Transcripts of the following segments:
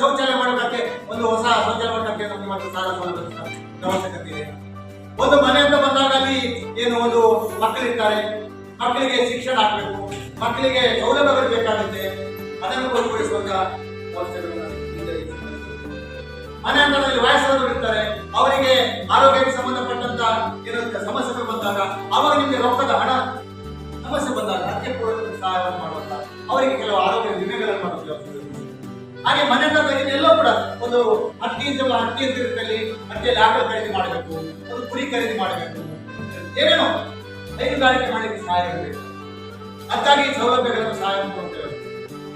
ಶೌಚಾಲಯ ಮಾಡೋದಕ್ಕೆ ಒಂದು ಹೊಸ ಶೌಚಾಲಯ ಮಾಡೋದಕ್ಕೆ ನಮಗೆ ಮತ್ತು ಸಾಲ ಸೌಲಭ್ಯದ ಅವಶ್ಯಕತೆ ಇದೆ. ಒಂದು ಮನೆ ಅಂತ ಬಂದಾಗ ಅಲ್ಲಿ ಏನು ಒಂದು ಮಕ್ಕಳಿರ್ತಾರೆ, ಮಕ್ಕಳಿಗೆ ಶಿಕ್ಷಣ ಆಗ್ಬೇಕು, ಮಕ್ಕಳಿಗೆ ಸೌಲಭ್ಯಗಳು ಬೇಕಾಗುತ್ತೆ, ಅದನ್ನು ಒಳಪಡಿಸುವಂತ ವ್ಯವಸ್ಥೆಗಳನ್ನು ಮನೆ ಹಂತದಲ್ಲಿ ವಯಸ್ಸಾದವರು ಇರ್ತಾರೆ, ಅವರಿಗೆ ಆರೋಗ್ಯಕ್ಕೆ ಸಂಬಂಧಪಟ್ಟಂತ ಏನು ಸಮಸ್ಯೆಗಳು ಬಂದಾಗ, ಅವಾಗ ನಿಮಗೆ ರೊಕ್ಕದ ಹಣ ಸಮಸ್ಯೆ ಬಂದಾಗ ಅದಕ್ಕೆ ಸಹಾಯವನ್ನು ಮಾಡುವಂತ ಅವರಿಗೆ ಕೆಲವು ಆರೋಗ್ಯ ವಿಮೆಗಳನ್ನು ಮಾಡುವ. ಹಾಗೆ ಮನೆ ಹಂತದಲ್ಲಿ ಎಲ್ಲೋ ಕೂಡ ಒಂದು ಹಟ್ಟಿ ಇದ್ದಲ್ಲಿ ಹಟ್ಟಿಯಲ್ಲಿ ಆಕಳ ಖರೀದಿ ಮಾಡಬೇಕು, ಒಂದು ಕುರಿ ಖರೀದಿ ಮಾಡಬೇಕು, ಏನೇನೋ ಹೈನುಗಾರಿಕೆ ಮಾಡಲಿಕ್ಕೆ ಸಹಾಯ ಬೇಕು. ಅದಕ್ಕಾಗಿ ಸೌಲಭ್ಯಗಳನ್ನು ಸಹಾಯ ಕೊಡ್ತೇವೆ.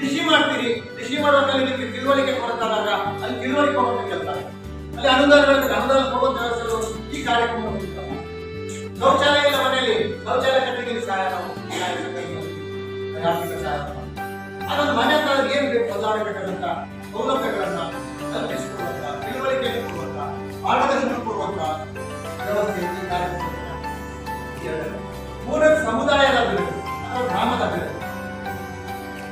ಕೃಷಿ ಮಾಡ್ತೀರಿ, ಕೃಷಿ ಮಾಡುವಾಗಲ್ಲಿ ನಿಮಗೆ ತಿಳುವಳಿಕೆ ಕೊಡ್ತಾದಾಗ ಅಲ್ಲಿ ತಿಳುವಳಿಕೆ ಕೊಡುವಂತ ಕೆಲಸ, ಅಲ್ಲಿ ಅನುದಾನ ಕೊಡುವಂತ ವ್ಯವಸ್ಥೆಗಳು ಈ ಕಾರ್ಯಕ್ರಮ. ಶೌಚಾಲಯ ಇಲ್ಲ ಮನೆಯಲ್ಲಿ, ಶೌಚಾಲಯ ಕಟ್ಟಲಿಕ್ಕೆ ಸಹಾಯ ಆರ್ಥಿಕ ಸಹಾಯ. ಅದೊಂದು ಮನೆ ಹತ್ರ ಏನು ಬೇಕು ಬದಲಾಗಬೇಕಾದಂತ ಸೌಲಭ್ಯಗಳನ್ನ ಕಲ್ಪಿಸಿಕೊಡುವಂತ, ತಿಳುವಳಿಕೆ ಕೊಡುವಂತ, ಮಾರ್ಗದರ್ಶನ ಕೊಡುವಂತ ವ್ಯವಸ್ಥೆ ಈ ಕಾರ್ಯಕ್ರಮ. ಮೂರನೇ ಸಮುದಾಯದ ಅಭಿವೃದ್ಧಿ ಅಥವಾ ಗ್ರಾಮದ ಅಭಿವೃದ್ಧಿ.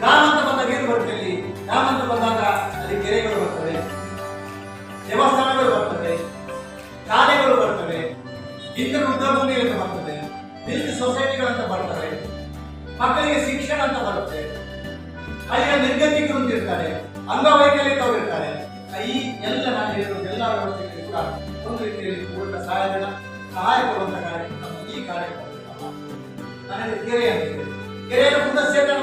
ಗ್ರಾಮ ಅಂತ ಬಂದಾಗ ಏನು ಬರುತ್ತೆ ಅಲ್ಲಿ? ಗ್ರಾಮ ಅಂತ ಬಂದಾಗ ಅಲ್ಲಿ ಕೆರೆಗಳು ಬರ್ತವೆ, ದೇವಸ್ಥಾನಗಳು ಬರ್ತವೆ, ಶಾಲೆಗಳು ಬರ್ತವೆ, ಇಂದ್ರ ವೃದ್ಧಭೂಮಿಗಳು ಬರ್ತವೆ, ಮಿಲ್ಕ್ ಸೊಸೈಟಿಗಳಂತ ಬರ್ತವೆ, ಮಕ್ಕಳಿಗೆ ಶಿಕ್ಷಣ ಅಂತ ಬರುತ್ತೆ, ಅಲ್ಲಿನ ನಿರ್ಗತಿಕರು ಅಂತ ಇರ್ತಾರೆ, ಅಂಗವೈಕಲ್ಯದವರು ಇರ್ತಾರೆ. ಈ ಎಲ್ಲ ನಾನು ಹೇಳಿರುವ ಎಲ್ಲ ವ್ಯವಸ್ಥೆಗಳು ಕೂಡ ಒಂದು ರೀತಿಯಲ್ಲಿ ಪೂರ್ಣ ಸಹಾಯ ಕೊಡುವಂತ ಕಾರ್ಯಕ್ರಮ ಈ ಕಾರ್ಯಕ್ರಮ. ನಾನು ಕೆರೆ ಅಂತ ಕೆರೆಯನ್ನು ಪುನಶ್ಚೇತನ